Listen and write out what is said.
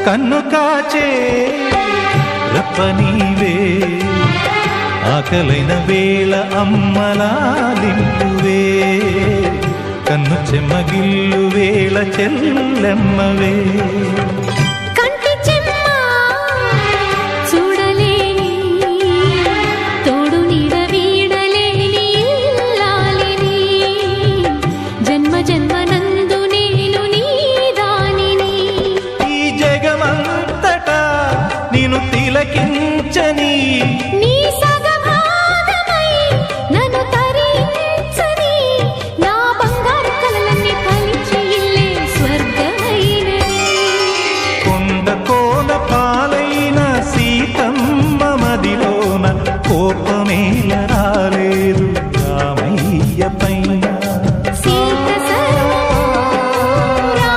కన్ను కాచే రప్పనీవే ఆకలైన వేళ అమ్మలాలింపువే కన్ను చెమ్మగిల్లు వేళ చెల్లెమ్మవే తిలకించని